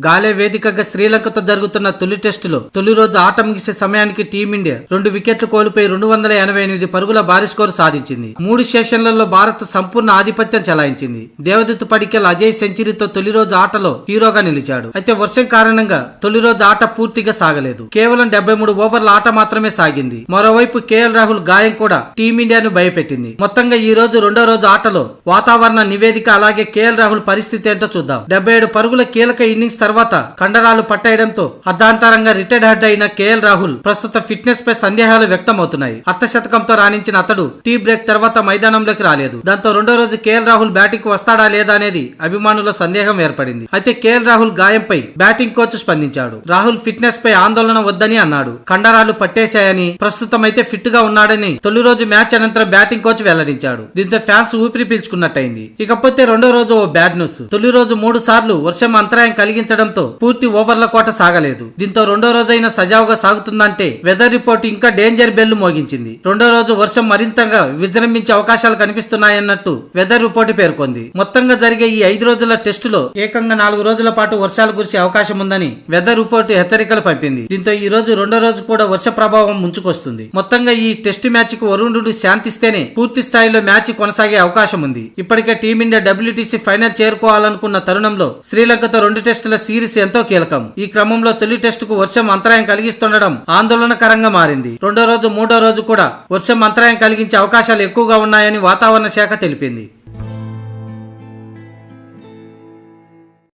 గాలే వేదికగా శ్రీలంకతో జరుగుతున్న తొలి టెస్టులో తొలి రోజు ఆట ముగిసే సమయానికి టీమిండియా 2 వికెట్లు కోల్పోయి 288 పరుగుల భారీ స్కోరు సాధించింది. 3 సెషన్లలో భారత్ సంపూర్ణ ఆధిపత్యం చెలాయించింది. దేవదత్ పడిక్కల్ అజయ్ సెంచరీతో తొలి రోజు ఆటలో హీరోగా నిలిచాడు. అయితే వర్షం కారణంగా తొలి రోజు ఆట పూర్తిగా సాగలేదు. కేవలం 73 ఓవర్ల ఆట మాత్రమే సాగింది. మరోవైపు కేఎల్ రాహుల్ గాయం కూడా టీమిండియాను భయపెట్టింది. మొత్తంగా ఈ రోజు రెండో రోజు ఆటలో వాతావరణ నివేదిక అలాగే కేఎల్ రాహుల్ పరిస్థితి ఏంటో చూద్దాం. 77 పరుగుల కీలక ఇన్నింగ్స్ తర్వాత కండరాలు పట్టేయడంతో అర్ధాంతరంగా రిటైర్డ్ హెడ్ అయిన కేఎల్ రాహుల్ ప్రస్తుత ఫిట్నెస్ పై సందేహాలు వ్యక్తమవుతున్నాయి. అర్ధశతకంతో రాణించిన అతడు టీ బ్రేక్ తర్వాత మైదానంలోకి రాలేదు. దాంతో రెండో రోజు కేఎల్ రాహుల్ బ్యాటింగ్ కు వస్తాడా లేదా అనేది అభిమానుల సందేహం ఏర్పడింది. అయితే కేఎల్ రాహుల్ గాయంపై బ్యాటింగ్ కోచ్ స్పందించాడు. రాహుల్ ఫిట్నెస్ పై ఆందోళన వద్దని అన్నాడు. కండరాలు పట్టేశాయని, ప్రస్తుతం అయితే ఫిట్ గా ఉన్నాడని తొలి రోజు మ్యాచ్ అనంతరం బ్యాటింగ్ కోచ్ వెల్లడించాడు. దీంతో ఫ్యాన్స్ ఊపిరి పీల్చుకున్నట్టయింది. ఇకపోతే రెండో రోజు ఓ బ్యాడ్ న్యూస్. తొలి రోజు 3 సార్లు వర్షం అంతరాయం కలిగించడంతో పూర్తి ఓవర్ల కోట సాగలేదు. దీంతో రెండో రోజైనా సజావుగా సాగుతుందంటే వెదర్ రిపోర్ట్ ఇంకా డేంజర్ బెల్ మోగించింది. రెండో రోజు వర్షం మరింతగా విజృంభించే అవకాశాలు కనిపిస్తున్నాయన్నట్టు వెదర్ రిపోర్ట్ పేర్కొంది. మొత్తంగా జరిగే ఈ 5 రోజుల టెస్టులో ఏకంగా 4 రోజుల పాటు వర్షాలు కురిసే అవకాశం ఉందని వెదర్ రిపోర్ట్ హెచ్చరికలు పంపింది. దీంతో ఈ రోజు రెండో రోజు కూడా వర్ష ప్రభావం ముంచుకొస్తుంది. మొత్తంగా ఈ టెస్టు మ్యాచ్ కు వరుణుడు శాంతిస్తేనే పూర్తి స్థాయిలో మ్యాచ్ కొనసాగే అవకాశం ఉంది. ఇప్పటికే టీమిండియా WTC ఫైనల్ చేరుకోవాలనుకున్న తరుణంలో శ్రీలంకతో 2 టెస్టుల సిరీస్ ఎంతో కీలకం. ఈ క్రమంలో తొలి టెస్టుకు వర్షం అంతరాయం కలిగిస్తుండడం ఆందోళనకరంగా మారింది. రెండో రోజు, మూడో రోజు కూడా వర్షం అంతరాయం కలిగించే అవకాశాలు ఎక్కువగా ఉన్నాయని వాతావరణ శాఖ తెలిపింది.